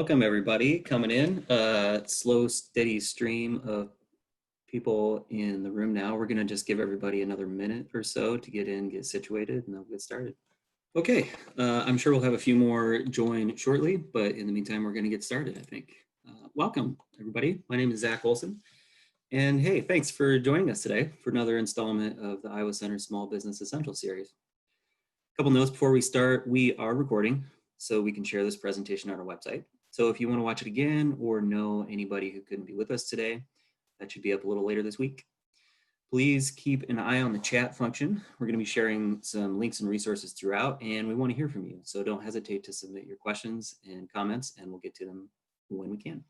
Welcome everybody coming in. Slow, steady stream of people in the room now. We're going to just give everybody another minute or so to get in, get situated, and then we'll get started. Okay, I'm sure we'll have a few more join shortly, but in the meantime, we're going to get started, I think. Welcome everybody. My name is Zach Olson. And hey, thanks for joining us today for another installment of the Iowa Center Small Business Essential Series. A couple notes before we start. We are recording, so we can share this presentation on our website. So if you want to watch it again or know anybody who couldn't be with us today, that should be up a little later this week. Please keep an eye on the chat function. We're going to be sharing some links and resources throughout, and we want to hear from you. So don't hesitate to submit your questions and comments, and we'll get to them when we can.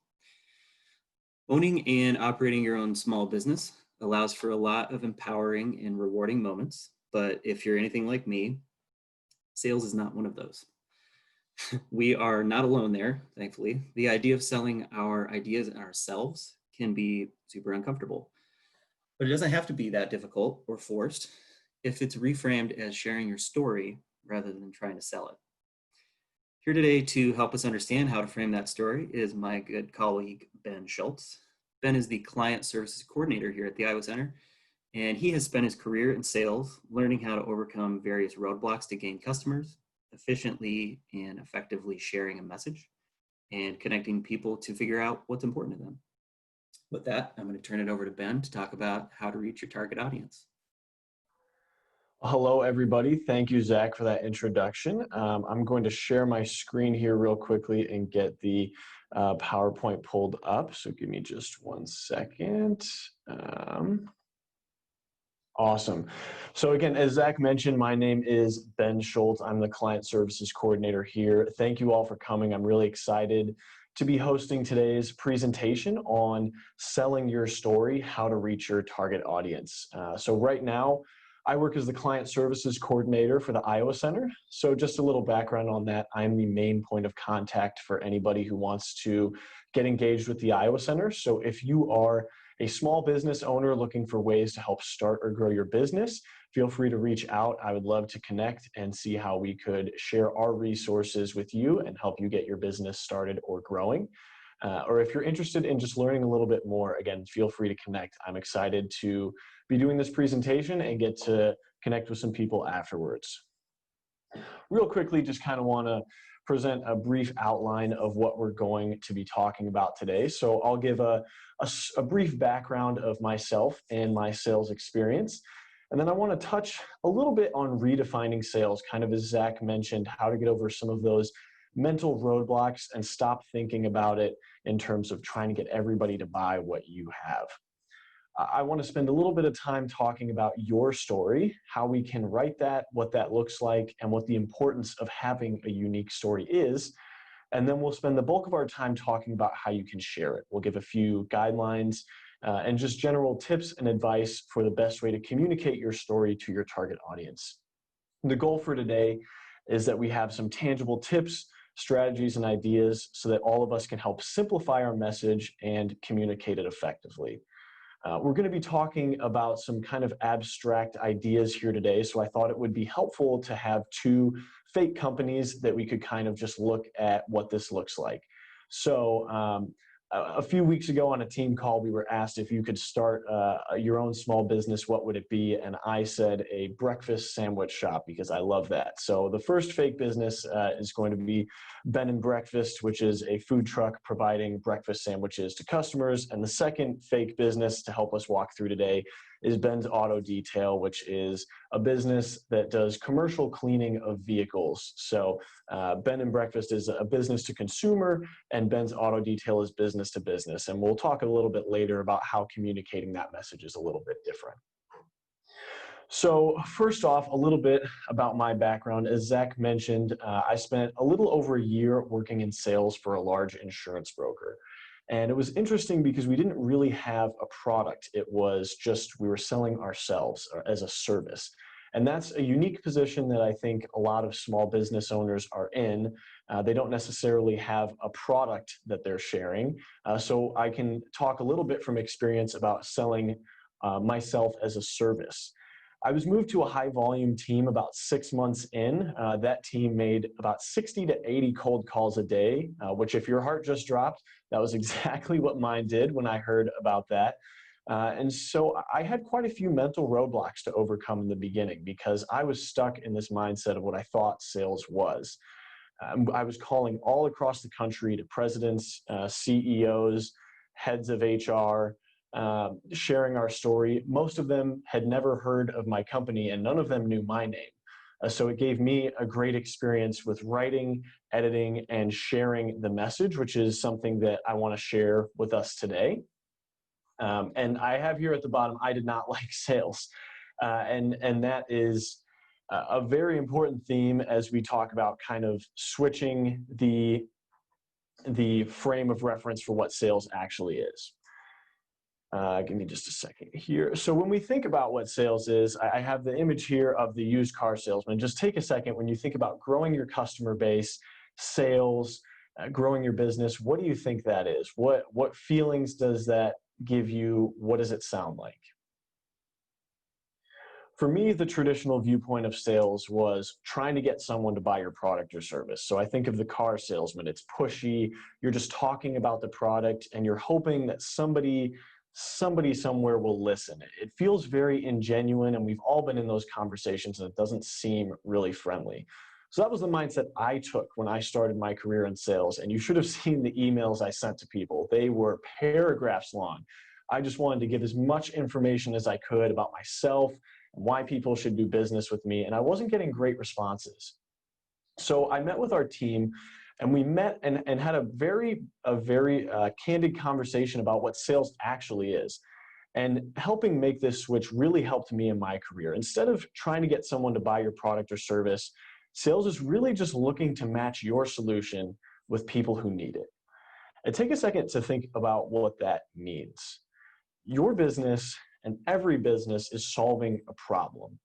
Owning and operating your own small business allows for a lot of empowering and rewarding moments, but if you're anything like me, sales is not one of those. We are not alone there, thankfully. The idea of selling our ideas and ourselves can be super uncomfortable, but it doesn't have to be that difficult or forced if it's reframed as sharing your story rather than trying to sell it. Here today to help us understand how to frame that story is my good colleague, Ben Schultz. Ben is the Client Services Coordinator here at the Iowa Center, and he has spent his career in sales learning how to overcome various roadblocks to gain customers, efficiently and effectively sharing a message, and connecting people to figure out what's important to them. With that, I'm going to turn it over to Ben to talk about how to reach your target audience. Hello, everybody. Thank you, Zach, for that introduction. I'm going to share my screen here real quickly and get the PowerPoint pulled up. So give me just 1 second. Awesome. So again, as Zach mentioned, my name is Ben Schultz. I'm the Client Services Coordinator here. Thank you all for coming. I'm really excited to be hosting today's presentation on selling your story, how to reach your target audience. So right now, I work as the Client Services Coordinator for the Iowa Center. So just a little background on that, I'm the main point of contact for anybody who wants to get engaged with the Iowa Center. So if you are a small business owner looking for ways to help start or grow your business, feel free to reach out. I would love to connect and see how we could share our resources with you and help you get your business started or growing. Or if you're interested in just learning a little bit more, again, feel free to connect. I'm excited to be doing this presentation and get to connect with some people afterwards. Real quickly, just kind of want to present a brief outline of what we're going to be talking about today. So I'll give a brief background of myself and my sales experience. And then I want to touch a little bit on redefining sales, kind of as Zach mentioned, how to get over some of those mental roadblocks and stop thinking about it in terms of trying to get everybody to buy what you have. I want to spend a little bit of time talking about your story, how we can write that, what that looks like, and what the importance of having a unique story is. And then we'll spend the bulk of our time talking about how you can share it. We'll give a few guidelines and just general tips and advice for the best way to communicate your story to your target audience. The goal for today is that we have some tangible tips, strategies, and ideas so that all of us can help simplify our message and communicate it effectively. We're going to be talking about some kind of abstract ideas here today, so I thought it would be helpful to have two fake companies that we could kind of just look at what this looks like. So a few weeks ago on a team call, we were asked if you could start your own small business, what would it be? And I said a breakfast sandwich shop because I love that. So the first fake business is going to be Ben and Breakfast, which is a food truck providing breakfast sandwiches to customers. And the second fake business to help us walk through today is Ben's Auto Detail, which is a business that does commercial cleaning of vehicles. So Ben and Breakfast is a business to consumer, and Ben's Auto Detail is business to business. And we'll talk a little bit later about how communicating that message is a little bit different. So first off, a little bit about my background. As Zach mentioned, I spent a little over a year working in sales for a large insurance broker. And it was interesting because we didn't really have a product. It was just we were selling ourselves as a service. And that's a unique position that I think a lot of small business owners are in. They don't necessarily have a product that they're sharing. So I can talk a little bit from experience about selling myself as a service. I was moved to a high volume team about 6 months in. That team made about 60 to 80 cold calls a day, which if your heart just dropped, that was exactly what mine did when I heard about that. And so I had quite a few mental roadblocks to overcome in the beginning because I was stuck in this mindset of what I thought sales was. I was calling all across the country to presidents, CEOs, heads of HR, sharing our story. Most of them had never heard of my company and none of them knew my name. So it gave me a great experience with writing, editing, and sharing the message, which is something that I want to share with us today. And I have here at the bottom, I did not like sales. And that is a very important theme as we talk about kind of switching the frame of reference for what sales actually is. Give me just a second here. So when we think about what sales is, I have the image here of the used car salesman. Just take a second when you think about growing your customer base, sales, growing your business. What do you think that is? What feelings does that give you? What does it sound like? For me, the traditional viewpoint of sales was trying to get someone to buy your product or service. So I think of the car salesman. It's pushy. You're just talking about the product and you're hoping that somebody somewhere will listen. It feels very ingenuine, and we've all been in those conversations, and it doesn't seem really friendly. So that was the mindset I took when I started my career in sales, and you should have seen the emails I sent to people. They were paragraphs long. I just wanted to give as much information as I could about myself and why people should do business with me, and I wasn't getting great responses. So I met with our team, and we met and had a very candid conversation about what sales actually is. And helping make this switch really helped me in my career. Instead of trying to get someone to buy your product or service, sales is really just looking to match your solution with people who need it. And take a second to think about what that means. Your business and every business is solving a problem.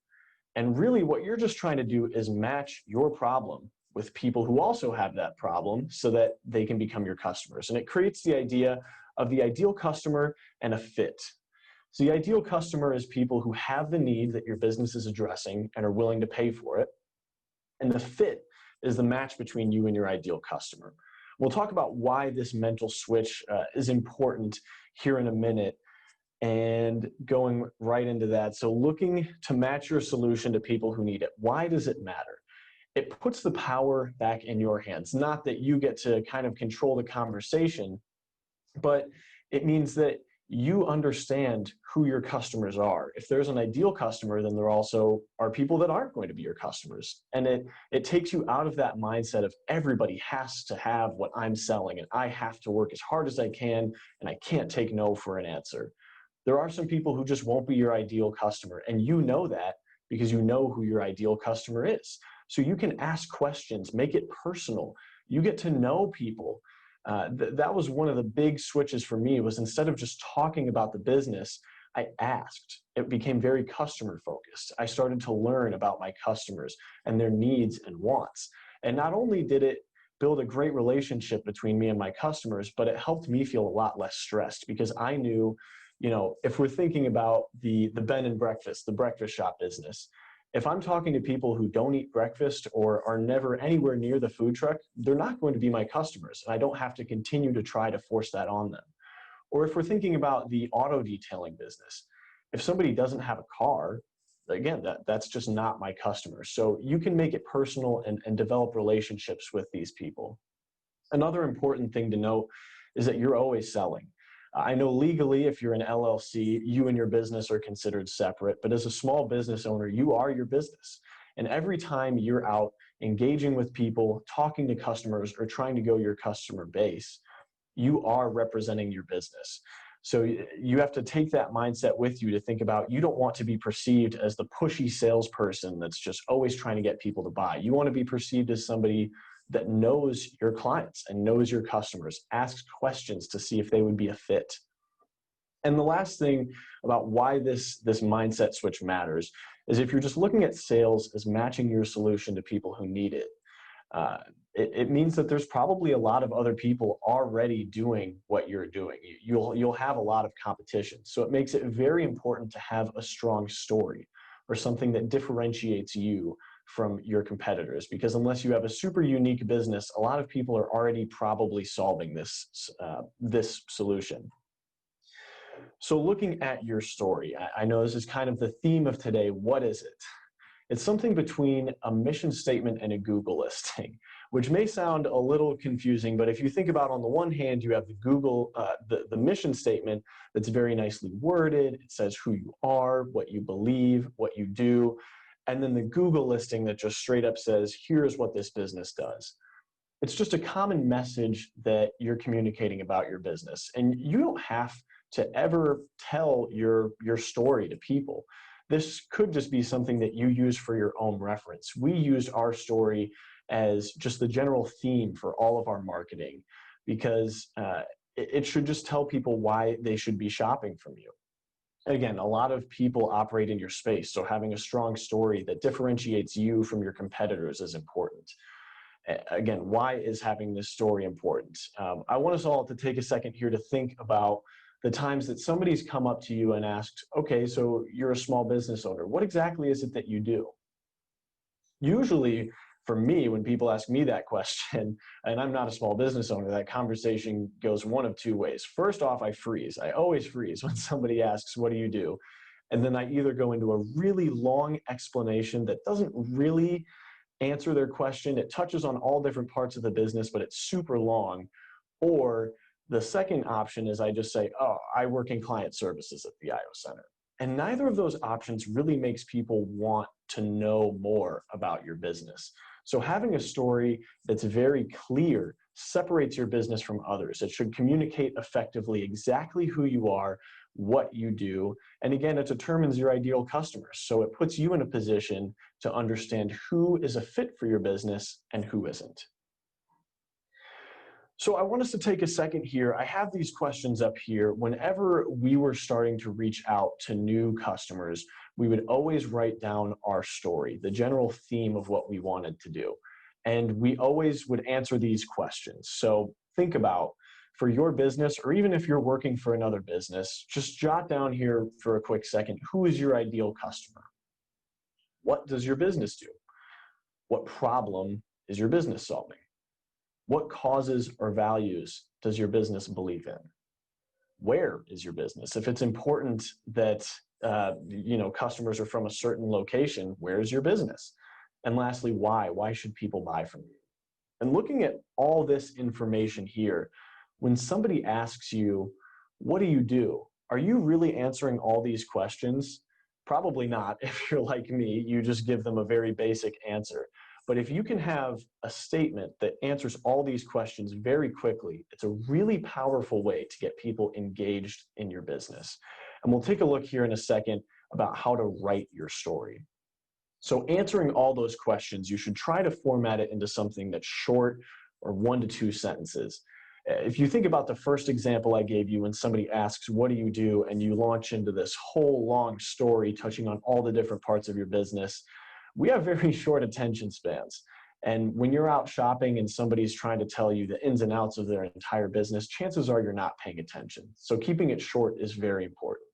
And really what you're just trying to do is match your problem with people who also have that problem so that they can become your customers. And it creates the idea of the ideal customer and a fit. So the ideal customer is people who have the need that your business is addressing and are willing to pay for it. And the fit is the match between you and your ideal customer. We'll talk about why this mental switch is important here in a minute, and going right into that. So looking to match your solution to people who need it. Why does it matter? It puts the power back in your hands. Not that you get to kind of control the conversation, but it means that you understand who your customers are. If there's an ideal customer, then there also are people that aren't going to be your customers. And it takes you out of that mindset of everybody has to have what I'm selling and I have to work as hard as I can and I can't take no for an answer. There are some people who just won't be your ideal customer, and you know that because you know who your ideal customer is. So you can ask questions, make it personal. You get to know people. That was one of the big switches for me, was instead of just talking about the business, I asked. It became very customer focused. I started to learn about my customers and their needs and wants. And not only did it build a great relationship between me and my customers, but it helped me feel a lot less stressed because I knew, if we're thinking about the bed and breakfast, the breakfast shop business, if I'm talking to people who don't eat breakfast or are never anywhere near the food truck, they're not going to be my customers. And I don't have to continue to try to force that on them. Or if we're thinking about the auto detailing business, if somebody doesn't have a car, again, that's just not my customer. So you can make it personal and develop relationships with these people. Another important thing to note is that you're always selling. I know legally, if you're an LLC, you and your business are considered separate, but as a small business owner, you are your business. And every time you're out engaging with people, talking to customers, or trying to grow your customer base, you are representing your business. So you have to take that mindset with you to think about, you don't want to be perceived as the pushy salesperson that's just always trying to get people to buy. You want to be perceived as somebody that knows your clients and knows your customers, asks questions to see if they would be a fit. And the last thing about why this mindset switch matters is if you're just looking at sales as matching your solution to people who need it, it means that there's probably a lot of other people already doing what you're doing. You'll have a lot of competition. So it makes it very important to have a strong story. or something that differentiates you from your competitors. Because unless you have a super unique business, a lot of people are already probably solving this solution. So looking at your story, I know this is kind of the theme of today. What is it? It's something between a mission statement and a Google listing, which may sound a little confusing, but if you think about, on the one hand, you have the mission statement that's very nicely worded. It says who you are, what you believe, what you do, and then the Google listing that just straight up says, here's what this business does. It's just a common message that you're communicating about your business, and you don't have to ever tell your story to people. This could just be something that you use for your own reference. We used our story as just the general theme for all of our marketing, because it should just tell people why they should be shopping from you. Again, a lot of people operate in your space, so having a strong story that differentiates you from your competitors is important. Again, why is having this story important? I want us all to take a second here to think about the times that somebody's come up to you and asked, okay, so you're a small business owner. What exactly is it that you do? Usually, for me, when people ask me that question, and I'm not a small business owner, that conversation goes one of two ways. First off, I freeze. I always freeze when somebody asks, what do you do? And then I either go into a really long explanation that doesn't really answer their question. It touches on all different parts of the business, but it's super long. Or the second option is I just say, oh, I work in client services at the IO Center. And neither of those options really makes people want to know more about your business. So having a story that's very clear separates your business from others. It should communicate effectively exactly who you are, what you do, and again, it determines your ideal customers. So it puts you in a position to understand who is a fit for your business and who isn't. So I want us to take a second here. I have these questions up here. Whenever we were starting to reach out to new customers, we would always write down our story, the general theme of what we wanted to do. And we always would answer these questions. So think about, for your business, or even if you're working for another business, just jot down here for a quick second, who is your ideal customer? What does your business do? What problem is your business solving? What causes or values does your business believe in? Where is your business? If it's important that customers are from a certain location, where is your business? And lastly, why? Why should people buy from you? And looking at all this information here, when somebody asks you, what do you do? Are you really answering all these questions? Probably not. If you're like me, you just give them a very basic answer. But if you can have a statement that answers all these questions very quickly, it's a really powerful way to get people engaged in your business. And we'll take a look here in a second about how to write your story. So answering all those questions, you should try to format it into something that's short, or 1 to 2 sentences. If you think about the first example I gave you, when somebody asks, what do you do? And you launch into this whole long story touching on all the different parts of your business, we have very short attention spans. And when you're out shopping and somebody's trying to tell you the ins and outs of their entire business, chances are you're not paying attention. So keeping it short is very important.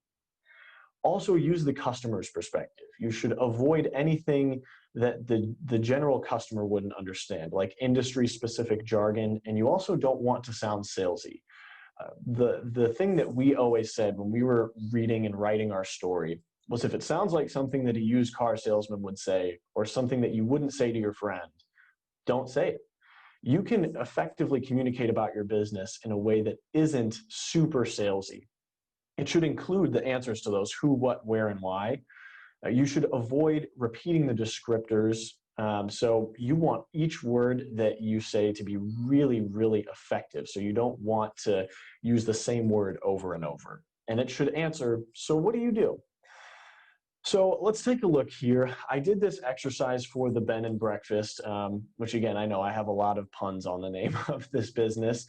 Also, use the customer's perspective. You should avoid anything that the general customer wouldn't understand, like industry-specific jargon, and you also don't want to sound salesy. The thing that we always said when we were reading and writing our story was, if it sounds like something that a used car salesman would say, or something that you wouldn't say to your friend, don't say it. You can effectively communicate about your business in a way that isn't super salesy. It should include the answers to those who, what, where, and why. You should avoid repeating the descriptors. So you want each word that you say to be really, really effective. So you don't want to use the same word over and over. And it should answer, so what do you do? So let's take a look here. I did this exercise for the Ben and Breakfast, which again, I know I have a lot of puns on the name of this business,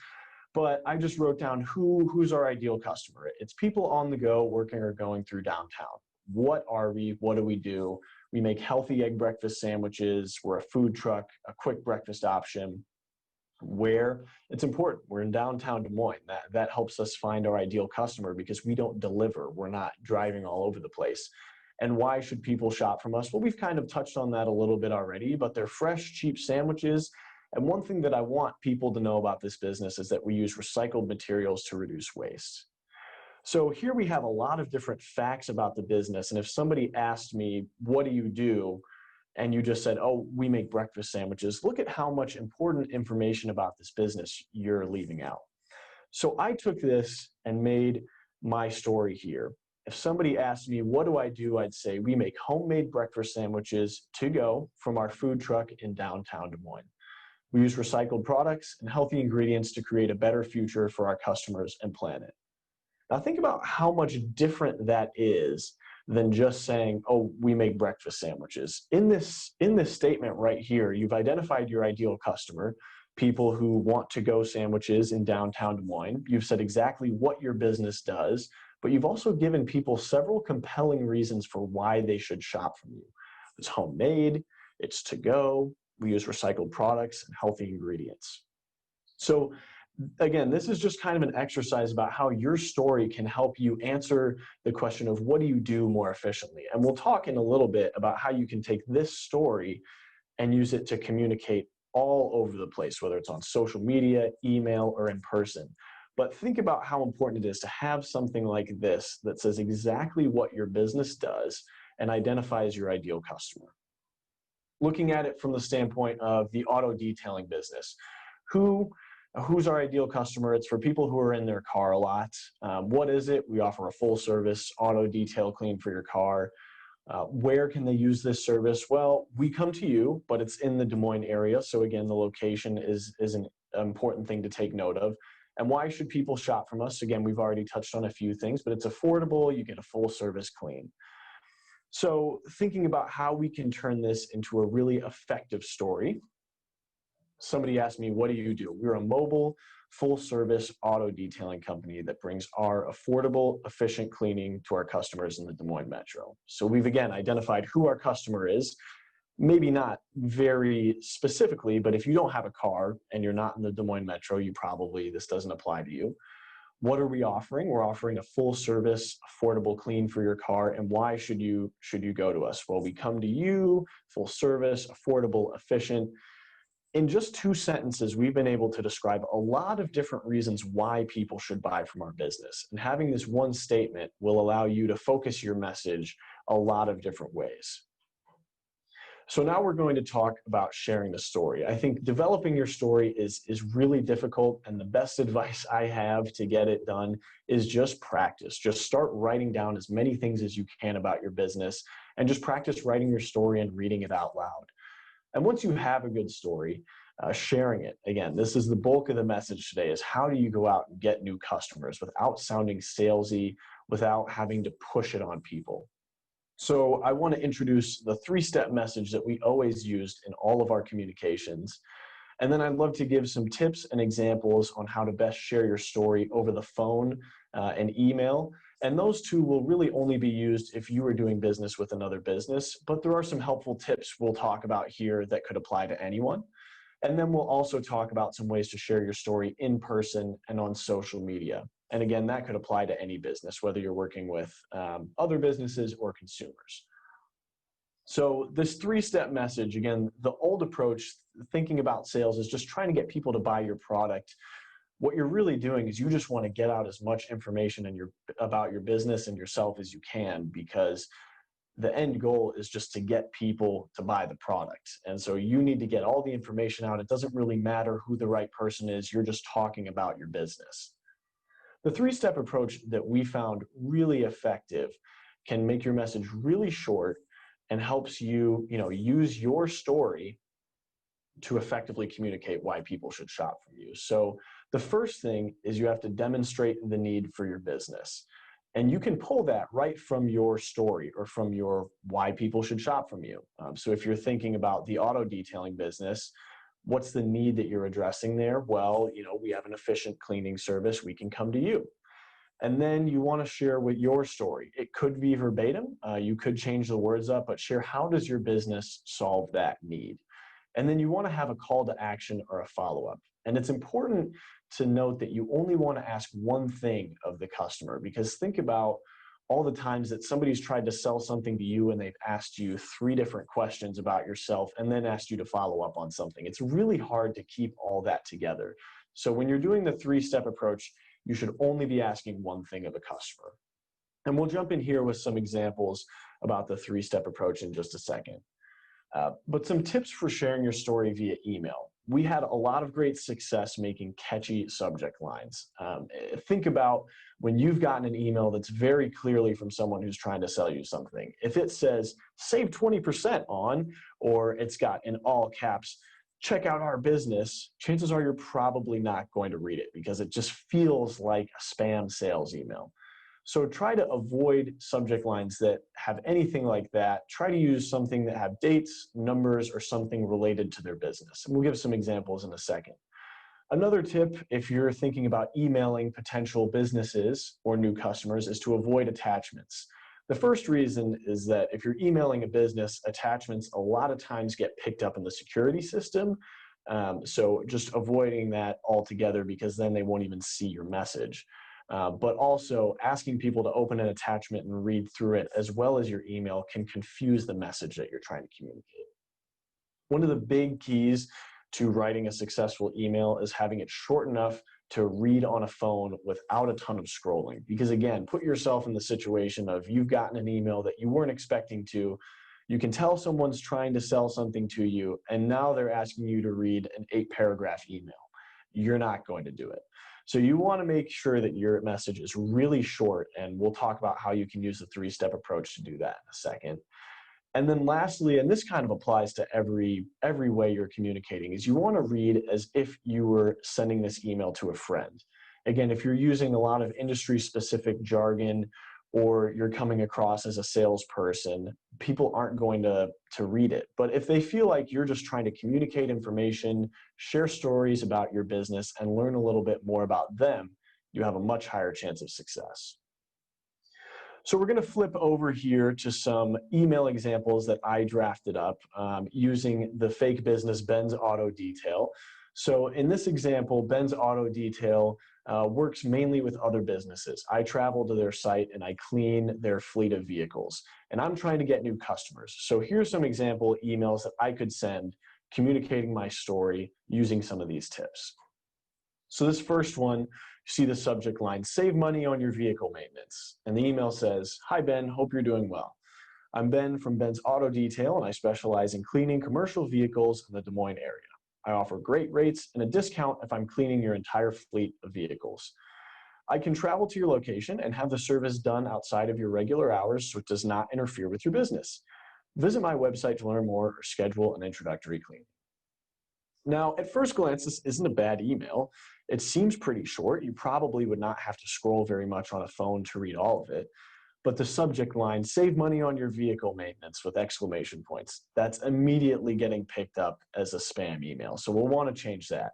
but I just wrote down who's our ideal customer. It's people on the go, working or going through downtown. What are we? What do we do? We make healthy egg breakfast sandwiches. We're a food truck, a quick breakfast option. Where? It's important. We're in downtown Des Moines. That helps us find our ideal customer, because we don't deliver. We're not driving all over the place. And why should people shop from us? Well, we've kind of touched on that a little bit already, but they're fresh, cheap sandwiches. And one thing that I want people to know about this business is that we use recycled materials to reduce waste. So here we have a lot of different facts about the business. And if somebody asked me, what do you do? And you just said, oh, we make breakfast sandwiches, look at how much important information about this business you're leaving out. So I took this and made my story here. If somebody asked me, what do I do? I'd say we make homemade breakfast sandwiches to go from our food truck in downtown Des Moines. We use recycled products and healthy ingredients to create a better future for our customers and planet. Now think about how much different that is than just saying, oh, we make breakfast sandwiches. In this statement right here, you've identified your ideal customer, people who want to-go sandwiches in downtown Des Moines. You've said exactly what your business does, but you've also given people several compelling reasons for why they should shop from you. It's homemade, it's to-go, we use recycled products and healthy ingredients. So again, this is just kind of an exercise about how your story can help you answer the question of what do you do more efficiently. And we'll talk in a little bit about how you can take this story and use it to communicate all over the place, whether it's on social media, email, or in person. But think about how important it is to have something like this that says exactly what your business does and identifies your ideal customer. Looking at it from the standpoint of the auto detailing business, who's our ideal customer? It's for people who are in their car a lot. What is it? We offer a full service auto detail clean for your car. Where can they use this service? Well, we come to you, but it's in the Des Moines area. So again, the location is an important thing to take note of. And why should people shop from us? Again, we've already touched on a few things, but it's affordable. You get a full service clean. So thinking about how we can turn this into a really effective story. Somebody asked me, what do you do? We're a mobile, full-service auto detailing company that brings our affordable, efficient cleaning to our customers in the Des Moines Metro. So we've, again, identified who our customer is, maybe not very specifically, but if you don't have a car and you're not in the Des Moines Metro, this doesn't apply to you. What are we offering? We're offering a full-service, affordable clean for your car. And why should you go to us? Well, we come to you, full service, affordable, efficient. In just 2 sentences, we've been able to describe a lot of different reasons why people should buy from our business. And having this one statement will allow you to focus your message a lot of different ways. So now we're going to talk about sharing the story. I think developing your story is really difficult, and the best advice I have to get it done is just practice. Just start writing down as many things as you can about your business, and just practice writing your story and reading it out loud. And once you have a good story, sharing it. Again, this is the bulk of the message today, is how do you go out and get new customers without sounding salesy, without having to push it on people. So I want to introduce the 3-step message that we always used in all of our communications. And then I'd love to give some tips and examples on how to best share your story over the phone and email. And those 2 will really only be used if you are doing business with another business, but there are some helpful tips we'll talk about here that could apply to anyone. And then we'll also talk about some ways to share your story in person and on social media. And again, that could apply to any business, whether you're working with other businesses or consumers. So this 3-step message, again, the old approach, thinking about sales, is just trying to get people to buy your product. What you're really doing is you just want to get out as much information about your business and yourself as you can, because the end goal is just to get people to buy the product. And so you need to get all the information out. It doesn't really matter who the right person is. You're just talking about your business. The 3-step approach that we found really effective can make your message really short and helps you, use your story to effectively communicate why people should shop from you. So the first thing is you have to demonstrate the need for your business. And you can pull that right from your story or from your why people should shop from you. So if you're thinking about the auto detailing business, what's the need that you're addressing there? Well, we have an efficient cleaning service. We can come to you. And then you want to share with your story. It could be verbatim. You could change the words up, but share how does your business solve that need? And then you want to have a call to action or a follow-up. And it's important to note that you only want to ask one thing of the customer, because think about all the times that somebody's tried to sell something to you and they've asked you 3 different questions about yourself and then asked you to follow up on something. It's really hard to keep all that together. So when you're doing the 3-step approach, you should only be asking one thing of a customer. And we'll jump in here with some examples about the 3-step approach in just a second. But some tips for sharing your story via email. We had a lot of great success making catchy subject lines. Think about when you've gotten an email that's very clearly from someone who's trying to sell you something. If it says, save 20% on, or it's got in all caps, check out our business, chances are you're probably not going to read it because it just feels like a spam sales email. So try to avoid subject lines that have anything like that. Try to use something that have dates, numbers, or something related to their business. And we'll give some examples in a second. Another tip, if you're thinking about emailing potential businesses or new customers, is to avoid attachments. The first reason is that if you're emailing a business, attachments a lot of times get picked up in the security system. So just avoiding that altogether because then they won't even see your message. But also asking people to open an attachment and read through it as well as your email can confuse the message that you're trying to communicate. One of the big keys to writing a successful email is having it short enough to read on a phone without a ton of scrolling. Because again, put yourself in the situation of you've gotten an email that you weren't expecting to. You can tell someone's trying to sell something to you, and now they're asking you to read an 8-paragraph email. You're not going to do it. So you want to make sure that your message is really short, and we'll talk about how you can use the 3-step approach to do that in a second. And then lastly, and this kind of applies to every way you're communicating, is you want to read as if you were sending this email to a friend. Again, if you're using a lot of industry-specific jargon or you're coming across as a salesperson, people aren't going to read it. But if they feel like you're just trying to communicate information, share stories about your business, and learn a little bit more about them, you have a much higher chance of success. So we're going to flip over here to some email examples that I drafted up using the fake business Ben's Auto Detail. So in this example, Ben's Auto Detail works mainly with other businesses. I travel to their site and I clean their fleet of vehicles. And I'm trying to get new customers. So here's some example emails that I could send communicating my story using some of these tips. So this first one, you see the subject line, save money on your vehicle maintenance. And the email says, hi Ben, hope you're doing well. I'm Ben from Ben's Auto Detail and I specialize in cleaning commercial vehicles in the Des Moines area. I offer great rates and a discount if I'm cleaning your entire fleet of vehicles. I can travel to your location and have the service done outside of your regular hours so it does not interfere with your business. Visit my website to learn more or schedule an introductory cleaning. Now, at first glance, this isn't a bad email. It seems pretty short. You probably would not have to scroll very much on a phone to read all of it. But the subject line, save money on your vehicle maintenance with exclamation points, that's immediately getting picked up as a spam email. So we'll want to change that.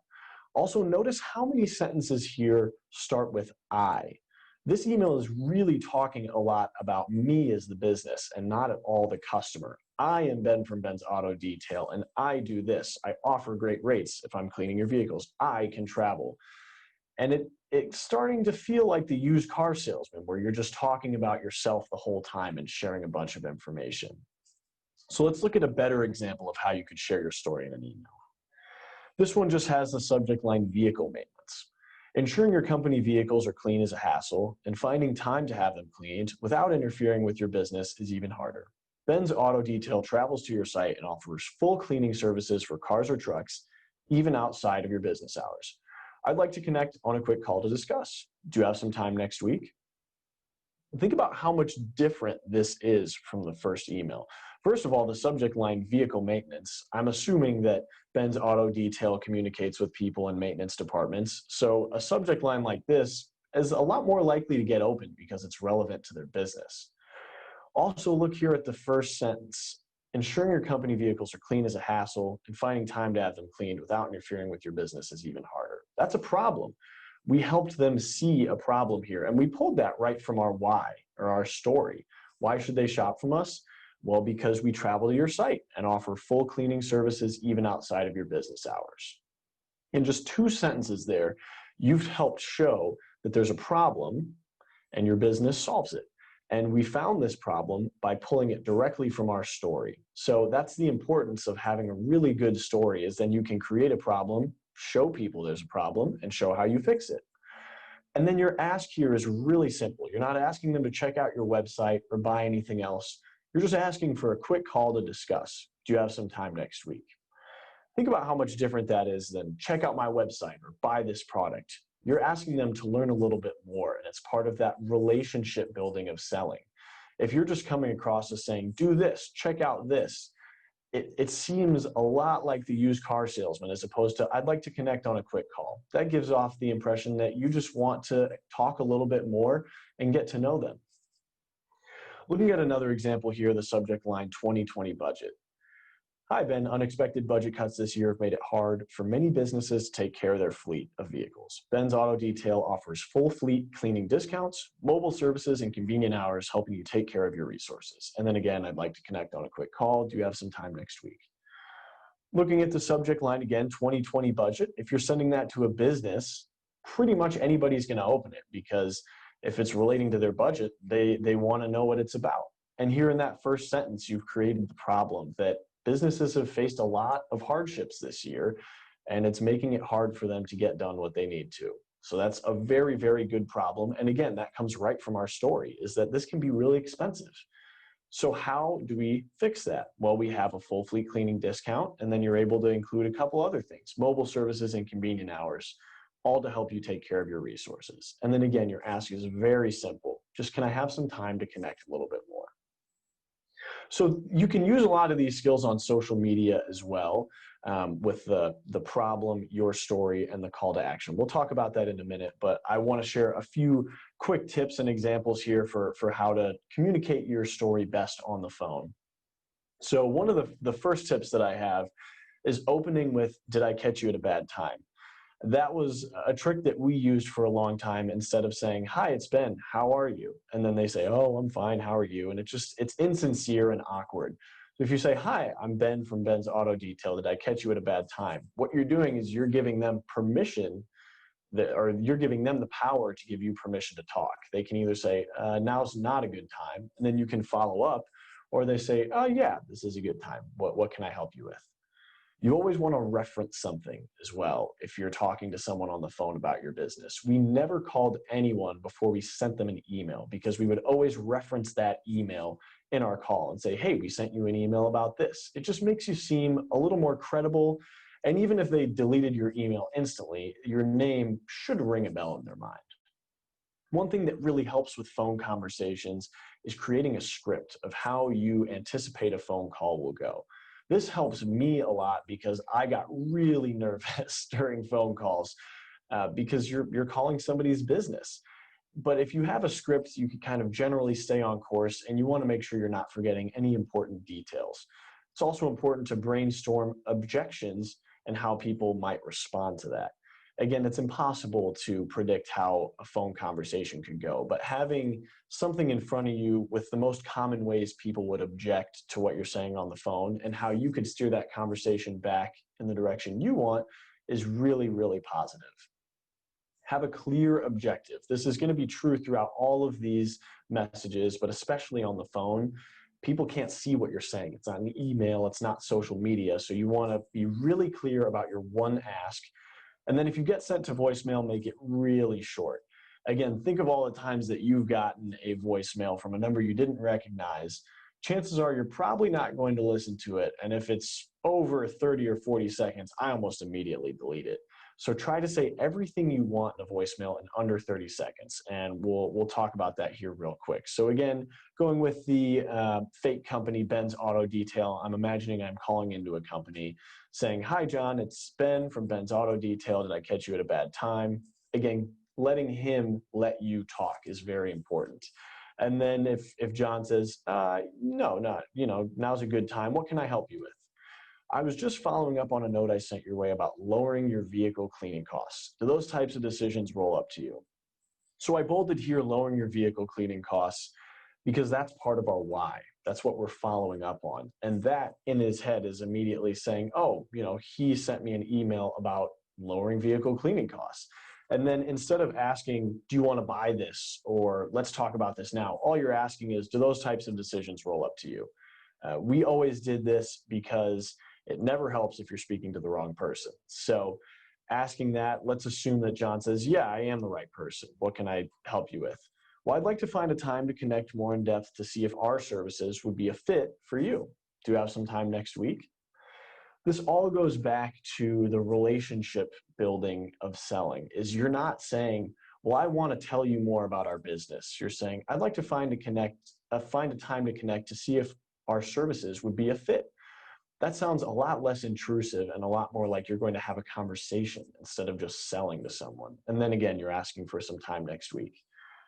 Also, notice how many sentences here start with I. This email is really talking a lot about me as the business and not at all the customer. I am Ben from Ben's Auto Detail, and I do this. I offer great rates if I'm cleaning your vehicles. I can travel. And it's starting to feel like the used car salesman, where you're just talking about yourself the whole time and sharing a bunch of information. So let's look at a better example of how you could share your story in an email. This one just has the subject line vehicle maintenance. Ensuring your company vehicles are clean is a hassle, and finding time to have them cleaned without interfering with your business is even harder. Ben's Auto Detail travels to your site and offers full cleaning services for cars or trucks, even outside of your business hours. I'd like to connect on a quick call to discuss. Do you have some time next week? Think about how much different this is from the first email. First of all, the subject line vehicle maintenance. I'm assuming that Ben's Auto Detail communicates with people in maintenance departments. So a subject line like this is a lot more likely to get opened because it's relevant to their business. Also, look here at the first sentence. Ensuring your company vehicles are clean is a hassle, and finding time to have them cleaned without interfering with your business is even harder. That's a problem. We helped them see a problem here, and we pulled that right from our why, or our story. Why should they shop from us? Well, because we travel to your site and offer full cleaning services even outside of your business hours. In just 2 sentences there, you've helped show that there's a problem and your business solves it. And we found this problem by pulling it directly from our story. So that's the importance of having a really good story, is then you can create a problem, show people there's a problem, and show how you fix it. And then your ask here is really simple. You're not asking them to check out your website or buy anything else. You're just asking for a quick call to discuss. Do you have some time next week? Think about how much different that is than check out my website or buy this product. You're asking them to learn a little bit more, and it's part of that relationship building of selling. If you're just coming across as saying, do this, check out this, it seems a lot like the used car salesman, as opposed to, I'd like to connect on a quick call. That gives off the impression that you just want to talk a little bit more and get to know them. Looking at another example here, the subject line 2020 budget. Hi, Ben. Unexpected budget cuts this year have made it hard for many businesses to take care of their fleet of vehicles. Ben's Auto Detail offers full fleet cleaning discounts, mobile services, and convenient hours, helping you take care of your resources. And then again, I'd like to connect on a quick call. Do you have some time next week? Looking at the subject line again, 2020 budget. If you're sending that to a business, pretty much anybody's going to open it, because if it's relating to their budget, they want to know what it's about. And here in that first sentence, you've created the problem that businesses have faced a lot of hardships this year, and it's making it hard for them to get done what they need to. So that's a very, very good problem. And again, that comes right from our story, is that this can be really expensive. So how do we fix that? Well, we have a full fleet cleaning discount, and then you're able to include a couple other things, mobile services and convenient hours, all to help you take care of your resources. And then again, your ask is very simple. Just, can I have some time to connect a little bit more? So you can use a lot of these skills on social media as well, with the problem, your story, and the call to action. We'll talk about that in a minute, but I want to share a few quick tips and examples here for how to communicate your story best on the phone. So one of the first tips that I have is opening with, did I catch you at a bad time? That was a trick that we used for a long time. Instead of saying, hi, it's Ben, how are you? And then they say, oh, I'm fine, how are you? And it's insincere and awkward. So if you say, hi, I'm Ben from Ben's Auto Detail, did I catch you at a bad time? What you're doing is you're giving them permission, or you're giving them the power to give you permission to talk. They can either say, now's not a good time, and then you can follow up, or they say, oh yeah, this is a good time. What can I help you with? You always want to reference something as well if you're talking to someone on the phone about your business. We never called anyone before we sent them an email, because we would always reference that email in our call and say, hey, we sent you an email about this. It just makes you seem a little more credible. And even if they deleted your email instantly, your name should ring a bell in their mind. One thing that really helps with phone conversations is creating a script of how you anticipate a phone call will go. This helps me a lot, because I got really nervous during phone calls, because you're calling somebody's business. But if you have a script, you can kind of generally stay on course, and you want to make sure you're not forgetting any important details. It's also important to brainstorm objections and how people might respond to that. Again, it's impossible to predict how a phone conversation could go, but having something in front of you with the most common ways people would object to what you're saying on the phone and how you could steer that conversation back in the direction you want is really, really positive. Have a clear objective. This is going to be true throughout all of these messages, but especially on the phone. People can't see what you're saying. It's not an email, it's not social media. So you want to be really clear about your one ask. And then if you get sent to voicemail, make it really short. Again, think of all the times that you've gotten a voicemail from a number you didn't recognize. Chances are you're probably not going to listen to it. And if it's over 30 or 40 seconds, I almost immediately delete it. So try to say everything you want in a voicemail in under 30 seconds. And we'll talk about that here real quick. So again, going with the fake company, Ben's Auto Detail, I'm imagining I'm calling into a company saying, hi, John, it's Ben from Ben's Auto Detail. Did I catch you at a bad time? Again, letting him let you talk is very important. And then if John says, no, not, now's a good time. What can I help you with? I was just following up on a note I sent your way about lowering your vehicle cleaning costs. Do those types of decisions roll up to you? So I bolded here, lowering your vehicle cleaning costs, because that's part of our why. That's what we're following up on. And that in his head is immediately saying, oh, he sent me an email about lowering vehicle cleaning costs. And then instead of asking, do you want to buy this? Or let's talk about this now, all you're asking is, do those types of decisions roll up to you? We always did this because it never helps if you're speaking to the wrong person. So asking that, let's assume that John says, yeah, I am the right person. What can I help you with? Well, I'd like to find a time to connect more in depth to see if our services would be a fit for you. Do you have some time next week? This all goes back to the relationship building of selling. Is you're not saying, well, I want to tell you more about our business. You're saying, I'd like to find a time to connect to see if our services would be a fit. That sounds a lot less intrusive and a lot more like you're going to have a conversation instead of just selling to someone. And then again, you're asking for some time next week.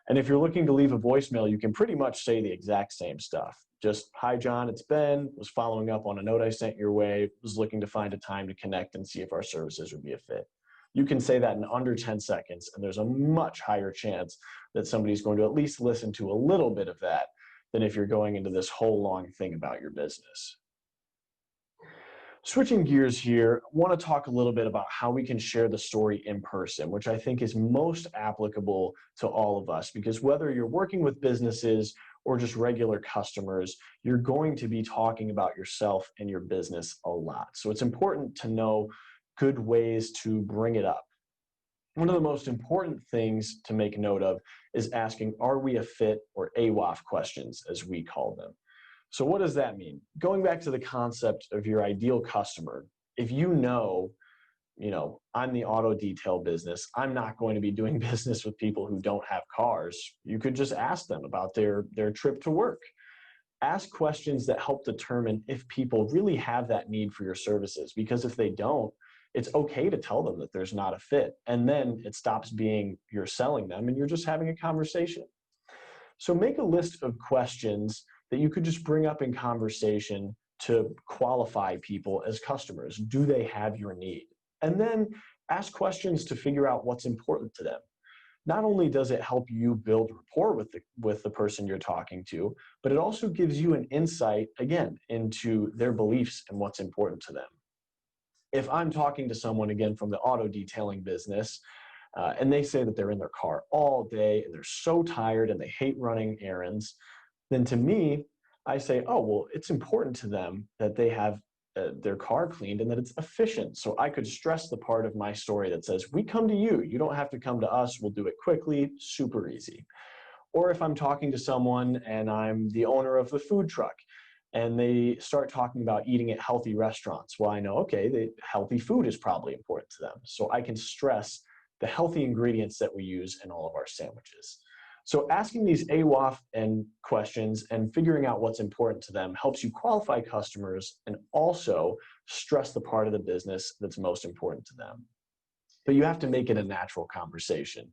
And if you're looking to leave a voicemail, you can pretty much say the exact same stuff. Just, hi, John, it's Ben, was following up on a note I sent your way, was looking to find a time to connect and see if our services would be a fit. You can say that in under 10 seconds, and there's a much higher chance that somebody's going to at least listen to a little bit of that than if you're going into this whole long thing about your business. Switching gears here, I want to talk a little bit about how we can share the story in person, which I think is most applicable to all of us, because whether you're working with businesses or just regular customers, you're going to be talking about yourself and your business a lot. So it's important to know good ways to bring it up. One of the most important things to make note of is asking, are we a fit, or AWOF questions, as we call them. So what does that mean? Going back to the concept of your ideal customer, if you know, I'm the auto detail business, I'm not going to be doing business with people who don't have cars, you could just ask them about their trip to work. Ask questions that help determine if people really have that need for your services, because if they don't, it's okay to tell them that there's not a fit. And then it stops being you're selling them and you're just having a conversation. So make a list of questions that you could just bring up in conversation to qualify people as customers. Do they have your need? And then ask questions to figure out what's important to them. Not only does it help you build rapport with the person you're talking to, but it also gives you an insight, again, into their beliefs and what's important to them. If I'm talking to someone, again, from the auto detailing business, and they say that they're in their car all day and they're so tired and they hate running errands, then to me, I say, oh, well, it's important to them that they have their car cleaned and that it's efficient. So I could stress the part of my story that says, we come to you. You don't have to come to us. We'll do it quickly, super easy. Or if I'm talking to someone and I'm the owner of the food truck and they start talking about eating at healthy restaurants, well, I know, okay, the healthy food is probably important to them. So I can stress the healthy ingredients that we use in all of our sandwiches. So asking these AWOF and questions and figuring out what's important to them helps you qualify customers and also stress the part of the business that's most important to them. But you have to make it a natural conversation.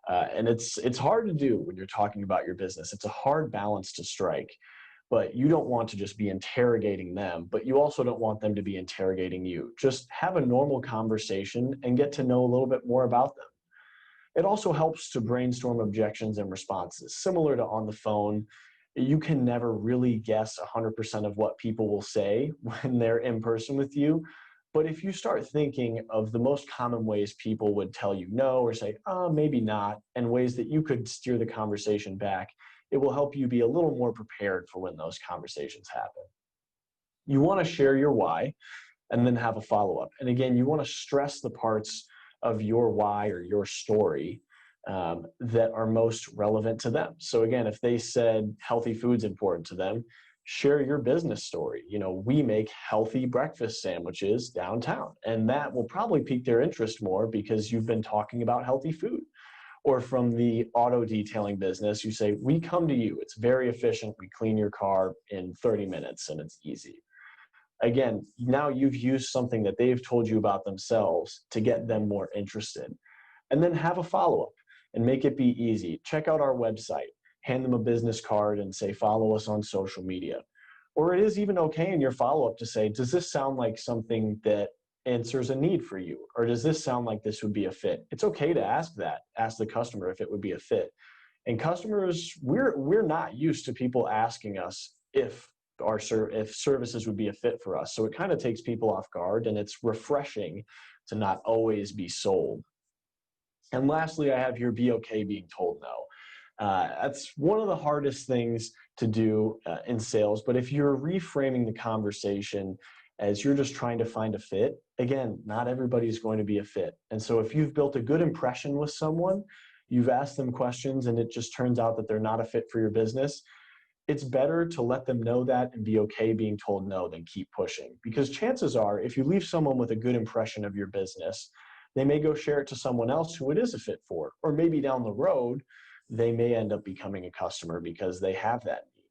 And it's hard to do when you're talking about your business. It's a hard balance to strike, but you don't want to just be interrogating them, but you also don't want them to be interrogating you. Just have a normal conversation and get to know a little bit more about them. It also helps to brainstorm objections and responses. Similar to on the phone, you can never really guess 100% of what people will say when they're in person with you. But if you start thinking of the most common ways people would tell you no or say, oh, maybe not, and ways that you could steer the conversation back, it will help you be a little more prepared for when those conversations happen. You want to share your why and then have a follow-up. And again, you want to stress the parts of your why or your story that are most relevant to them. So again, if they said healthy food's important to them, share your business story. We make healthy breakfast sandwiches downtown, and that will probably pique their interest more because you've been talking about healthy food. Or from the auto detailing business, you say, we come to you. It's very efficient. We clean your car in 30 minutes and it's easy. Again, now you've used something that they've told you about themselves to get them more interested. And then have a follow-up and make it be easy. Check out our website, hand them a business card and say, follow us on social media. Or it is even okay in your follow-up to say, does this sound like something that answers a need for you? Or does this sound like this would be a fit? It's okay to ask that. Ask the customer if it would be a fit. And customers, we're not used to people asking us if services would be a fit for us. So it kind of takes people off guard, and it's refreshing to not always be sold. And lastly, I have here, be okay being told no. That's one of the hardest things to do in sales. But if you're reframing the conversation as you're just trying to find a fit, again, not everybody's going to be a fit. And so if you've built a good impression with someone, you've asked them questions, and it just turns out that they're not a fit for your business, it's better to let them know that and be okay being told no than keep pushing. Because chances are, if you leave someone with a good impression of your business, they may go share it to someone else who it is a fit for, or maybe down the road, they may end up becoming a customer because they have that need.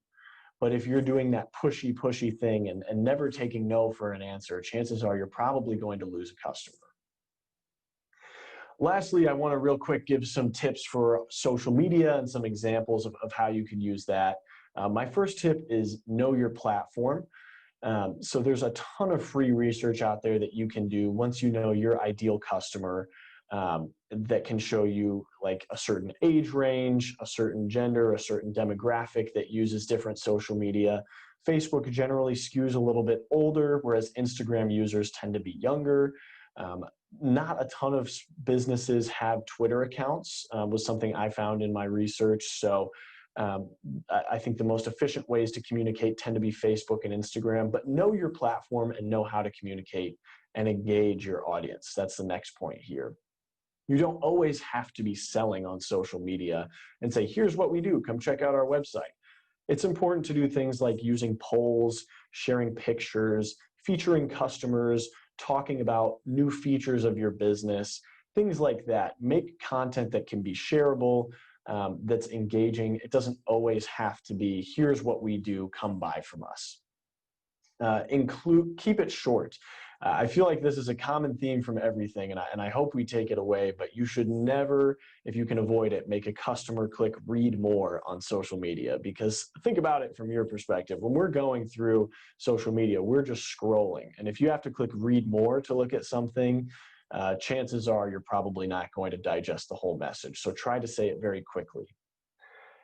But if you're doing that pushy thing and never taking no for an answer, chances are you're probably going to lose a customer. Lastly, I want to real quick give some tips for social media and some examples of how you can use that. My first tip is know your platform. So there's a ton of free research out there that you can do once you know your ideal customer, that can show you like a certain age range, a certain gender, a certain demographic that uses different social media. Facebook generally skews a little bit older, whereas Instagram users tend to be younger. Not a ton of businesses have Twitter accounts, was something I found in my research. So I think the most efficient ways to communicate tend to be Facebook and Instagram, but know your platform and know how to communicate and engage your audience. That's the next point here. You don't always have to be selling on social media and say, here's what we do, come check out our website. It's important to do things like using polls, sharing pictures, featuring customers, talking about new features of your business, things like that. Make content that can be shareable, that's engaging. It doesn't always have to be, here's what we do, come buy from us. Keep it short. I feel like this is a common theme from everything, and I hope we take it away, but you should never, if you can avoid it, make a customer click read more on social media, because think about it from your perspective. When we're going through social media, we're just scrolling. And if you have to click read more to look at something, chances are you're probably not going to digest the whole message. So try to say it very quickly.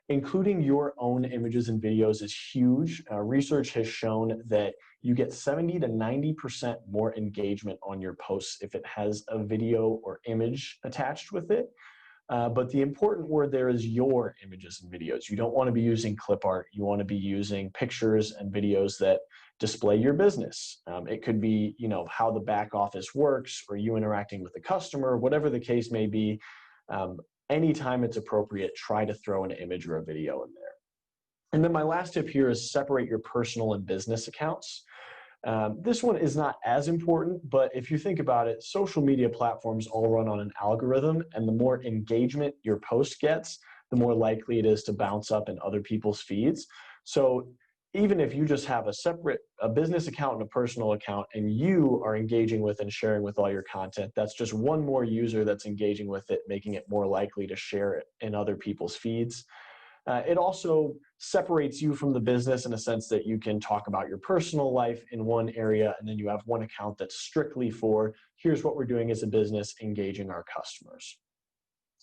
Including your own images and videos is huge. Research has shown that you get 70 to 90% more engagement on your posts if it has a video or image attached with it. But the important word there is your images and videos. You don't want to be using clip art. You want to be using pictures and videos that display your business. It could be, how the back office works, or you interacting with the customer, whatever the case may be. Anytime it's appropriate, try to throw an image or a video in there. And then my last tip here is separate your personal and business accounts. This one is not as important, but if you think about it, social media platforms all run on an algorithm, and the more engagement your post gets, the more likely it is to bounce up in other people's feeds. So even if you just have a business account and a personal account, and you are engaging with and sharing with all your content, that's just one more user that's engaging with it, making it more likely to share it in other people's feeds. It also separates you from the business in a sense that you can talk about your personal life in one area, and then you have one account that's strictly for, here's what we're doing as a business, engaging our customers.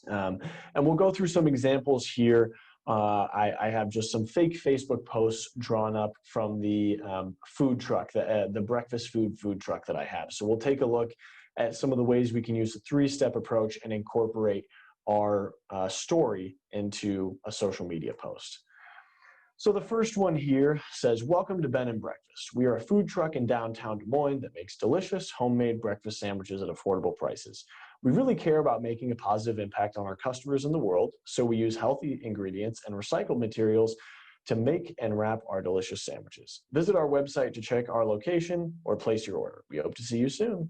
And we'll go through some examples here. I have just some fake Facebook posts drawn up from the food truck, the breakfast food truck that I have. So we'll take a look at some of the ways we can use the three-step approach and incorporate our story into a social media post. So the first one here says, welcome to Ben and Breakfast. We are a food truck in downtown Des Moines that makes delicious homemade breakfast sandwiches at affordable prices. We really care about making a positive impact on our customers in the world, so we use healthy ingredients and recycled materials to make and wrap our delicious sandwiches. Visit our website to check our location or place your order. We hope to see you soon.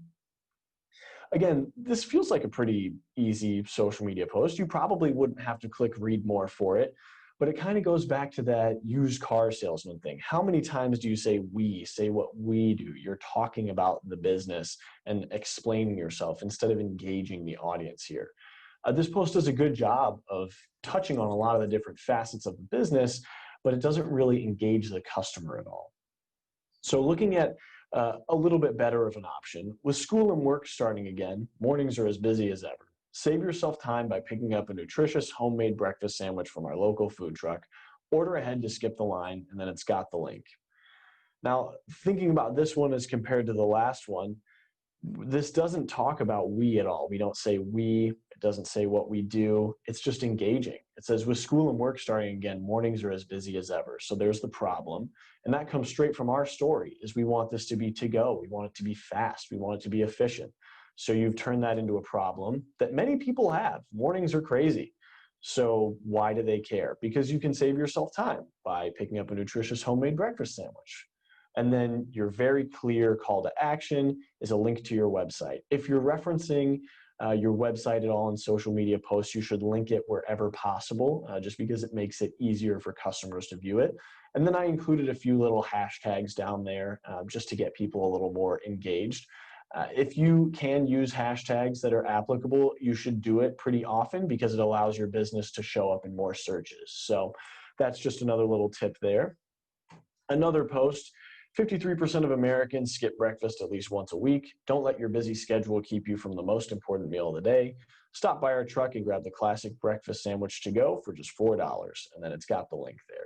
Again, this feels like a pretty easy social media post. You probably wouldn't have to click read more for it, but it kind of goes back to that used car salesman thing. How many times do you say what we do? You're talking about the business and explaining yourself instead of engaging the audience here. This post does a good job of touching on a lot of the different facets of the business, but it doesn't really engage the customer at all. So looking at a little bit better of an option, with school and work starting again, mornings are as busy as ever. Save yourself time by picking up a nutritious homemade breakfast sandwich from our local food truck. Order ahead to skip the line, and then it's got the link. Now, thinking about this one as compared to the last one, This doesn't talk about we at all. We don't say we, it doesn't say what we do. It's just engaging. It says with school and work starting again, mornings are as busy as ever. So there's the problem. And that comes straight from our story is we want this to be to go. We want it to be fast. We want it to be efficient. So you've turned that into a problem that many people have. Mornings are crazy. So why do they care? Because you can save yourself time by picking up a nutritious homemade breakfast sandwich. And then your very clear call to action is a link to your website. If you're referencing your website at all in social media posts, you should link it wherever possible, just because it makes it easier for customers to view it. And then I included a few little hashtags down there just to get people a little more engaged. If you can use hashtags that are applicable, you should do it pretty often because it allows your business to show up in more searches. So that's just another little tip there. Another post, 53% of Americans skip breakfast at least once a week. Don't let your busy schedule keep you from the most important meal of the day. Stop by our truck and grab the classic breakfast sandwich to go for just $4. And then it's got the link there.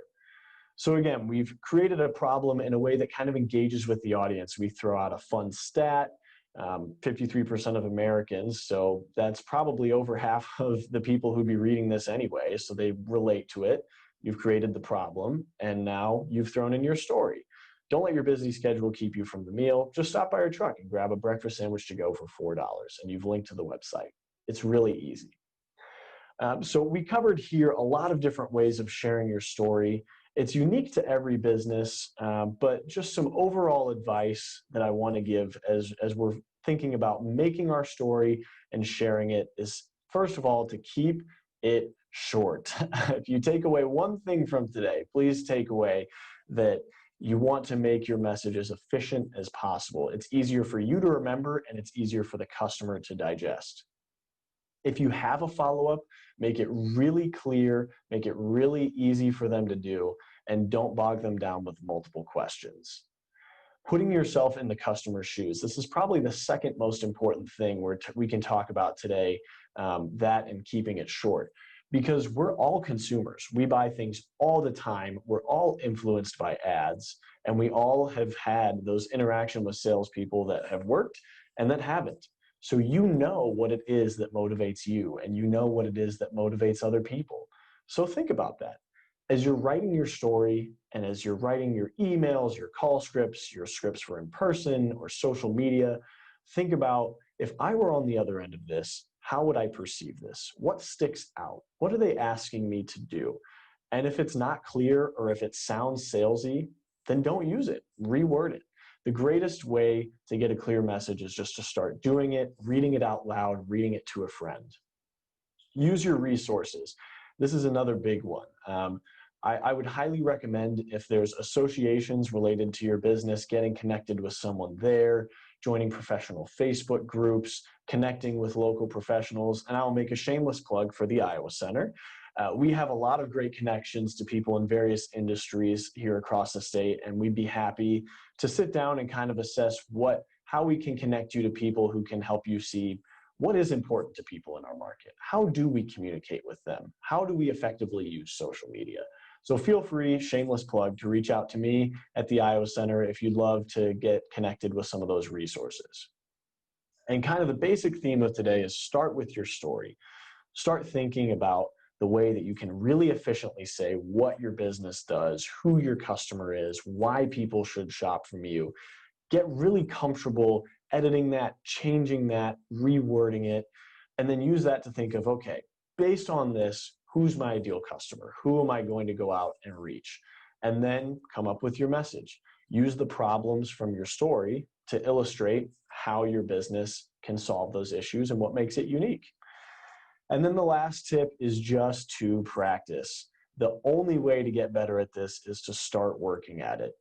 So again, we've created a problem in a way that kind of engages with the audience. We throw out a fun stat, 53% of Americans. So that's probably over half of the people who'd be reading this anyway. So they relate to it. You've created the problem, and now you've thrown in your story. Don't let your busy schedule keep you from the meal. Just stop by our truck and grab a breakfast sandwich to go for $4, and you've linked to the website. It's really easy. So we covered here a lot of different ways of sharing your story. It's unique to every business, but just some overall advice that I want to give as we're thinking about making our story and sharing it is, first of all, to keep it short. If you take away one thing from today, please take away that you want to make your message as efficient as possible. It's easier for you to remember, and it's easier for the customer to digest. If you have a follow-up, make it really clear, make it really easy for them to do, and don't bog them down with multiple questions. Putting yourself in the customer's shoes. This is probably the second most important thing we can talk about today, that and keeping it short. Because we're all consumers. We buy things all the time. We're all influenced by ads, and we all have had those interactions with salespeople that have worked and that haven't. So you know what it is that motivates you, and you know what it is that motivates other people. So think about that. As you're writing your story, and as you're writing your emails, your call scripts, your scripts for in-person or social media, think about, if I were on the other end of this, how would I perceive this? What sticks out? What are they asking me to do? And if it's not clear, or if it sounds salesy, then don't use it. Reword it. The greatest way to get a clear message is just to start doing it, reading it out loud, reading it to a friend. Use your resources. This is another big one. I would highly recommend, if there's associations related to your business, getting connected with someone there, joining professional Facebook groups, connecting with local professionals, and I'll make a shameless plug for the Iowa Center. We have a lot of great connections to people in various industries here across the state, and we'd be happy to sit down and kind of assess how we can connect you to people who can help you see what is important to people in our market. How do we communicate with them? How do we effectively use social media? So feel free, shameless plug, to reach out to me at the Iowa Center if you'd love to get connected with some of those resources. And kind of the basic theme of today is start with your story. Start thinking about the way that you can really efficiently say what your business does, who your customer is, why people should shop from you. Get really comfortable editing that, changing that, rewording it, and then use that to think of, okay, based on this, who's my ideal customer? Who am I going to go out and reach? And then come up with your message. Use the problems from your story to illustrate how your business can solve those issues and what makes it unique. And then the last tip is just to practice. The only way to get better at this is to start working at it.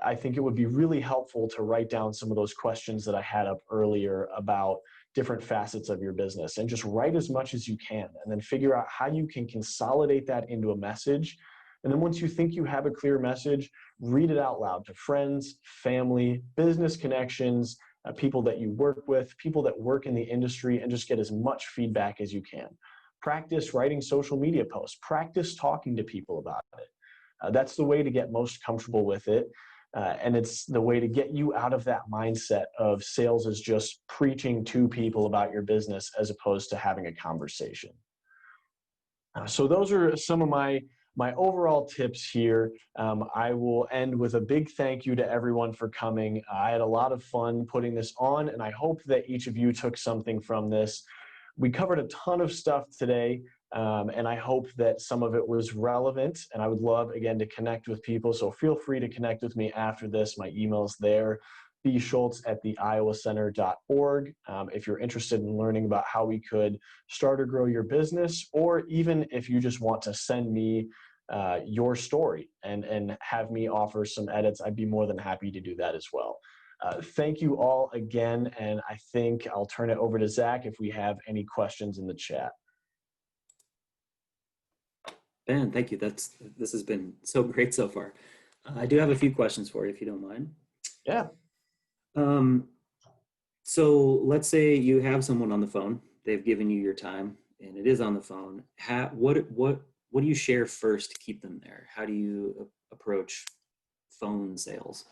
I think it would be really helpful to write down some of those questions that I had up earlier about different facets of your business, and just write as much as you can, and then figure out how you can consolidate that into a message. And then once you think you have a clear message, read it out loud to friends, family, business connections, people that you work with, people that work in the industry, and just get as much feedback as you can. Practice writing social media posts. Practice talking to people about it. That's the way to get most comfortable with it. And it's the way to get you out of that mindset of sales is just preaching to people about your business as opposed to having a conversation. So those are some of my overall tips here. I will end with a big thank you to everyone for coming. I had a lot of fun putting this on, and I hope that each of you took something from this. We covered a ton of stuff today, and I hope that some of it was relevant, and I would love, again, to connect with people. So feel free to connect with me after this. My email's there, bschultz@theiowacenter.org. If you're interested in learning about how we could start or grow your business, or even if you just want to send me your story and have me offer some edits, I'd be more than happy to do that as well. Thank you all again, and I think I'll turn it over to Zach if we have any questions in the chat. Ben, thank you. This has been so great so far. I do have a few questions for you, if you don't mind. Yeah. So let's say you have someone on the phone. They've given you your time, and it is on the phone. What do you share first to keep them there? How do you approach phone sales?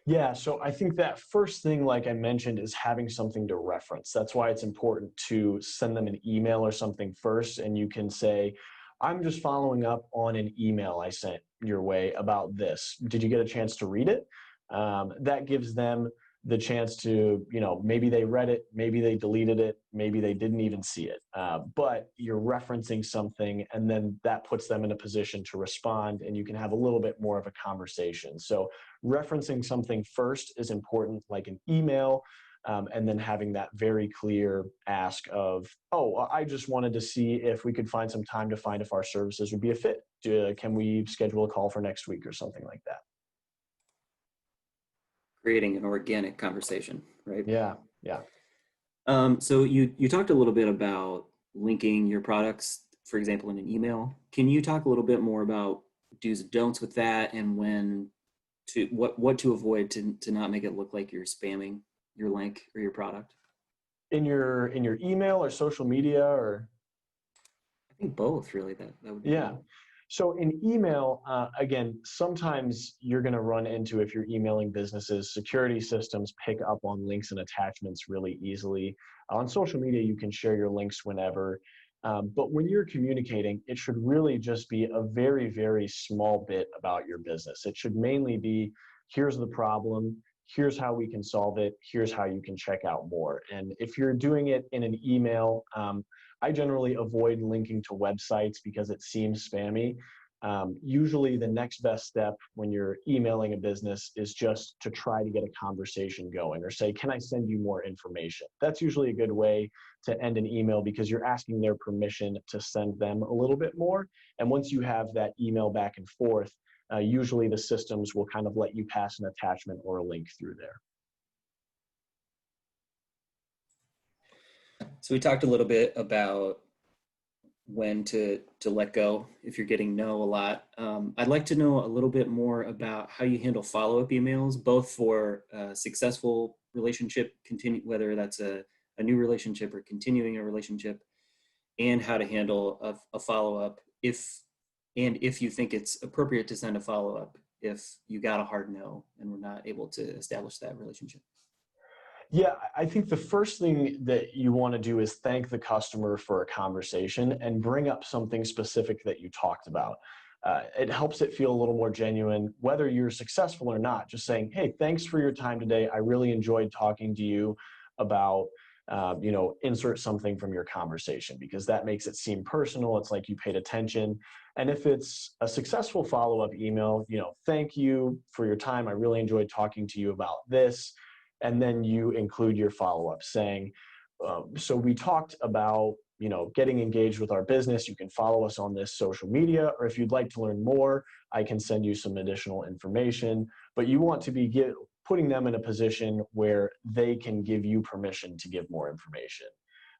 Yeah, so I think that first thing, like I mentioned, is having something to reference. That's why it's important to send them an email or something first, and you can say, I'm just following up on an email I sent your way about this. Did you get a chance to read it? That gives them the chance to, maybe they read it, maybe they deleted it, maybe they didn't even see it. But you're referencing something, and then that puts them in a position to respond, and you can have a little bit more of a conversation. So referencing something first is important, like an email, and then having that very clear ask of, oh, I just wanted to see if we could find some time to find if our services would be a fit. Can we schedule a call for next week or something like that? Creating an organic conversation, right? Yeah. So you talked a little bit about linking your products, for example, in an email. Can you talk a little bit more about do's and don'ts with that, and what to avoid to not make it look like you're spamming your link or your product? In your email or social media, or? I think both, really. That would be Yeah. good. So in email, again, sometimes you're going to run into, if you're emailing businesses, security systems pick up on links and attachments really easily. On social media, you can share your links whenever. But when you're communicating, it should really just be a very, very small bit about your business. It should mainly be, here's the problem, here's how we can solve it, here's how you can check out more. And if you're doing it in an email, I generally avoid linking to websites because it seems spammy. Usually the next best step when you're emailing a business is just to try to get a conversation going, or say, can I send you more information? That's usually a good way to end an email, because you're asking their permission to send them a little bit more. And once you have that email back and forth, usually the systems will kind of let you pass an attachment or a link through there. So we talked a little bit about when to let go if you're getting no a lot. I'd like to know a little bit more about how you handle follow-up emails, both for a successful relationship, whether that's a new relationship or continuing a relationship, and how to handle a follow-up if you think it's appropriate to send a follow-up if you got a hard no and we're not able to establish that relationship. Yeah, I think the first thing that you want to do is thank the customer for a conversation and bring up something specific that you talked about. It helps it feel a little more genuine, whether you're successful or not. Just saying, hey, thanks for your time today. I really enjoyed talking to you about, insert something from your conversation, because that makes it seem personal. It's like you paid attention. And if it's a successful follow-up email, thank you for your time. I really enjoyed talking to you about this. And then you include your follow-up saying, so we talked about, getting engaged with our business. You can follow us on this social media, or if you'd like to learn more, I can send you some additional information. But you want to be putting them in a position where they can give you permission to give more information.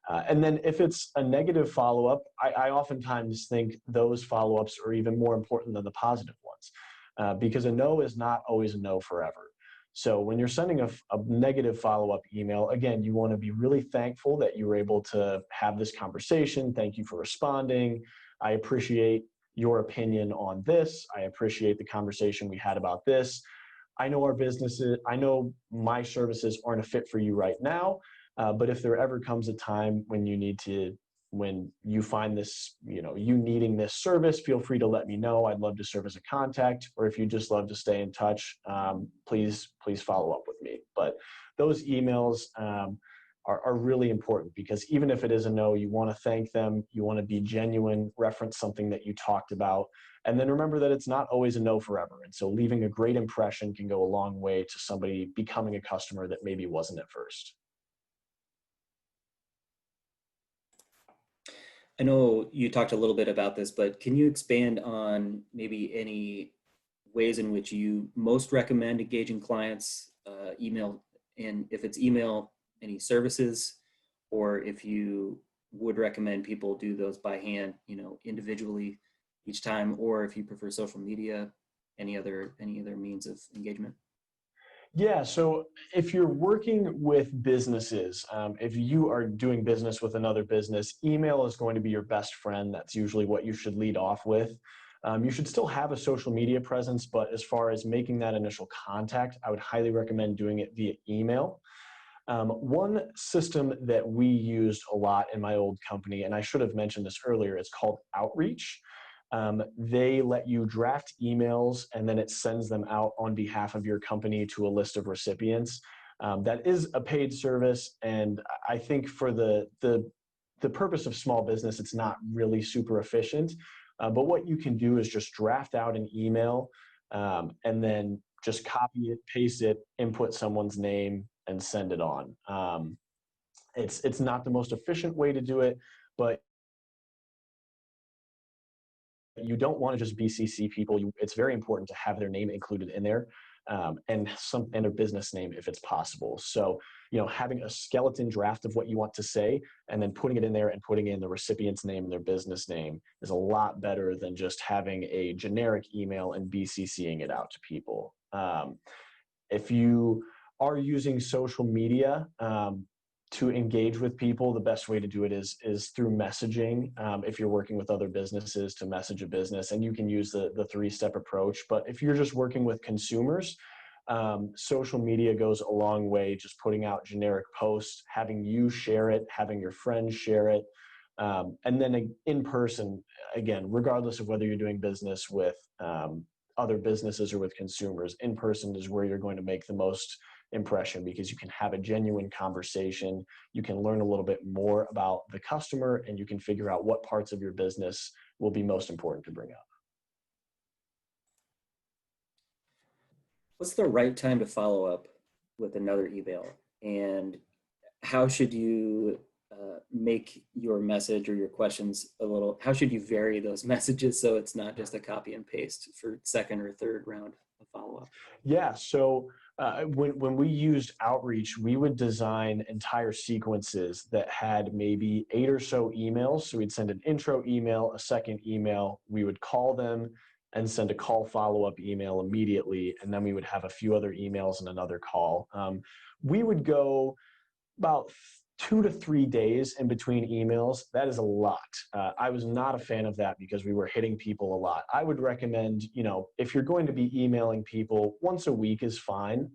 And then if it's a negative follow-up, I oftentimes think those follow-ups are even more important than the positive ones, because a no is not always a no forever. So when you're sending a negative follow-up email, again, you want to be really thankful that you were able to have this conversation. Thank you for responding. I appreciate your opinion on this. I appreciate the conversation we had about this. I know our businesses, I know my services aren't a fit for you right now, but if there ever comes a time when when you find this, you needing this service, feel free to let me know. I'd love to serve as a contact, or if you just love to stay in touch, please follow up with me. But those emails are really important, because even if it is a no, you want to thank them, you want to be genuine, reference something that you talked about, and then remember that it's not always a no forever. And so leaving a great impression can go a long way to somebody becoming a customer that maybe wasn't at first. I know you talked a little bit about this, but can you expand on maybe any ways in which you most recommend engaging clients, email, and if it's email, any services, or if you would recommend people do those by hand, individually each time, or if you prefer social media, any other means of engagement? Yeah, so if you're working with businesses, if you are doing business with another business, email is going to be your best friend. That's usually what you should lead off with. You should still have a social media presence, but as far as making that initial contact, I would highly recommend doing it via email. One system that we used a lot in my old company, and I should have mentioned this earlier, it's called Outreach. They let you draft emails, and then it sends them out on behalf of your company to a list of recipients. That is a paid service, and I think for the purpose of small business, it's not really super efficient. But what you can do is just draft out an email, and then just copy it, paste it, input someone's name, and send it on. It's not the most efficient way to do it, but you don't want to just BCC people. It's very important to have their name included in there, and a business name if it's possible. So, having a skeleton draft of what you want to say and then putting it in there and putting in the recipient's name and their business name is a lot better than just having a generic email and BCCing it out to people. If you are using social media to engage with people, the best way to do it is through messaging. If you're working with other businesses, to message a business, and you can use the three-step approach. But if you're just working with consumers, social media goes a long way. Just putting out generic posts, having you share it, having your friends share it, and then in person, again, regardless of whether you're doing business with other businesses or with consumers, in person is where you're going to make the most impression, because you can have a genuine conversation. You can learn a little bit more about the customer, and you can figure out what parts of your business will be most important to bring up. What's the right time to follow up with another email? And how should you make your message or your questions how should you vary those messages so it's not just a copy and paste for second or third round of follow up? Yeah, so when we used Outreach, we would design entire sequences that had maybe 8 or so emails. So we'd send an intro email, a second email, we would call them and send a call follow-up email immediately, and then we would have a few other emails and another call. We would go about 2 to 3 days in between emails. That is a lot. I was not a fan of that because we were hitting people a lot. I would recommend, if you're going to be emailing people, once a week is fine.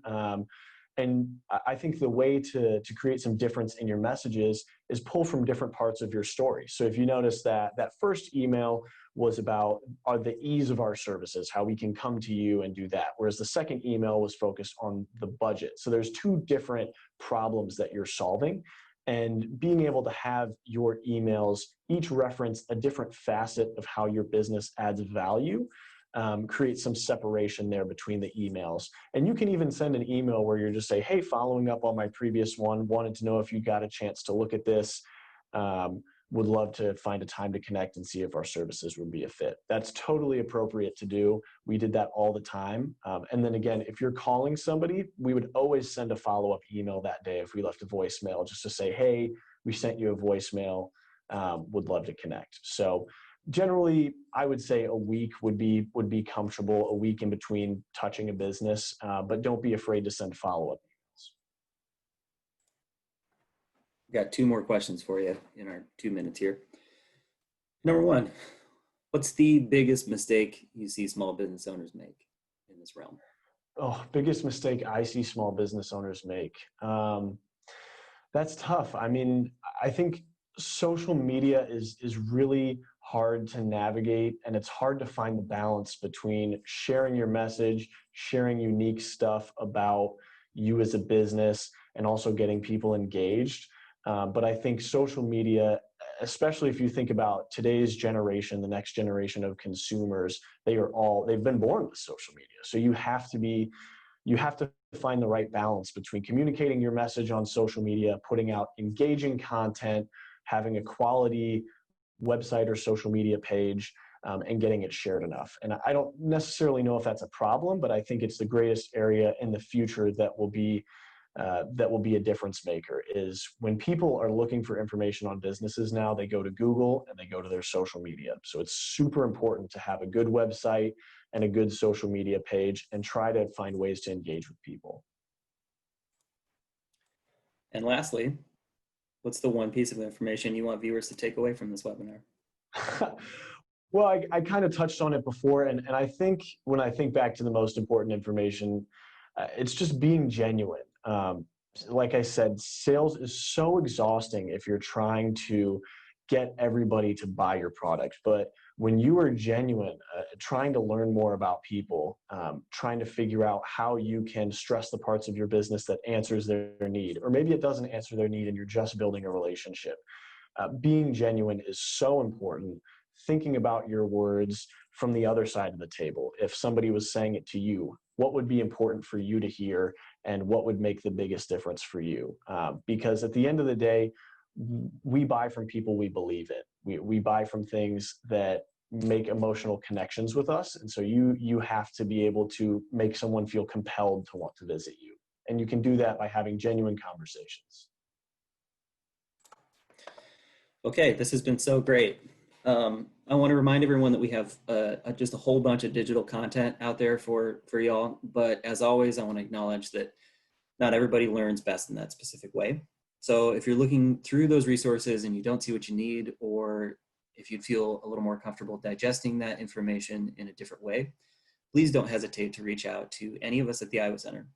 And I think the way to create some difference in your messages is pull from different parts of your story. So if you notice that first email was about the ease of our services, how we can come to you and do that, whereas the second email was focused on the budget. So there's two different problems that you're solving, and being able to have your emails each reference a different facet of how your business adds value, create some separation there between the emails. And you can even send an email where you're just say, hey, following up on my previous one, wanted to know if you got a chance to look at this. Would love to find a time to connect and see if our services would be a fit. That's totally appropriate to do. We did that all the time. And then again, if you're calling somebody, we would always send a follow-up email that day if we left a voicemail, just to say, hey, we sent you a voicemail, would love to connect. So generally, I would say a week would be comfortable, a week in between touching a business, but don't be afraid to send follow-up. Got two more questions for you in our 2 minutes here. Number one, what's the biggest mistake you see small business owners make in this realm? Oh, biggest mistake I see small business owners make. That's tough. I mean, I think social media is really hard to navigate, and it's hard to find the balance between sharing your message, sharing unique stuff about you as a business, and also getting people engaged. But I think social media, especially if you think about today's generation, the next generation of consumers, they've been born with social media. So you have to find the right balance between communicating your message on social media, putting out engaging content, having a quality website or social media page, and getting it shared enough. And I don't necessarily know if that's a problem, but I think it's the greatest area in the future that will be a difference maker. Is when people are looking for information on businesses now, they go to Google and they go to their social media. So it's super important to have a good website and a good social media page, and try to find ways to engage with people. And lastly, what's the one piece of information you want viewers to take away from this webinar? Well, I kind of touched on it before, and I think when I think back to the most important information, it's just being genuine. Like I said, sales is so exhausting if you're trying to get everybody to buy your product. But when you are genuine, trying to learn more about people, trying to figure out how you can stress the parts of your business that answers their need, or maybe it doesn't answer their need and you're just building a relationship. Being genuine is so important. Thinking about your words from the other side of the table. If somebody was saying it to you, what would be important for you to hear, and what would make the biggest difference for you? Because at the end of the day, we buy from people we believe in. We buy from things that make emotional connections with us. And so you have to be able to make someone feel compelled to want to visit you. And you can do that by having genuine conversations. Okay, this has been so great. I want to remind everyone that we have just a whole bunch of digital content out there for y'all. But as always, I want to acknowledge that not everybody learns best in that specific way. So if you're looking through those resources and you don't see what you need, or if you'd feel a little more comfortable digesting that information in a different way, please don't hesitate to reach out to any of us at the Iowa Center.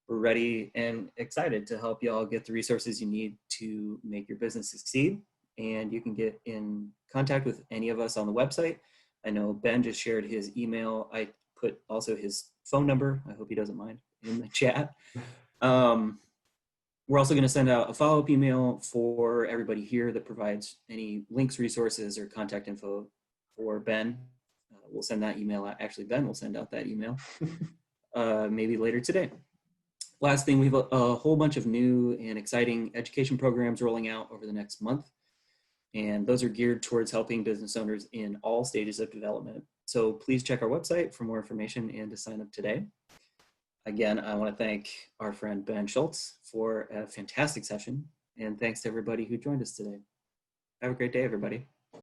We're ready and excited to help y'all get the resources you need to make your business succeed. And you can get in contact with any of us on the website. I know Ben just shared his email. I put also his phone number, I hope he doesn't mind, in the chat. We're also going to send out a follow-up email for everybody here that provides any links, resources, or contact info for Ben. We'll send that email out. Actually, Ben will send out that email maybe later today. Last thing, we have a whole bunch of new and exciting education programs rolling out over the next month. And those are geared towards helping business owners in all stages of development. So please check our website for more information and to sign up today. Again, I want to thank our friend Ben Schultz for a fantastic session. And thanks to everybody who joined us today. Have a great day, everybody.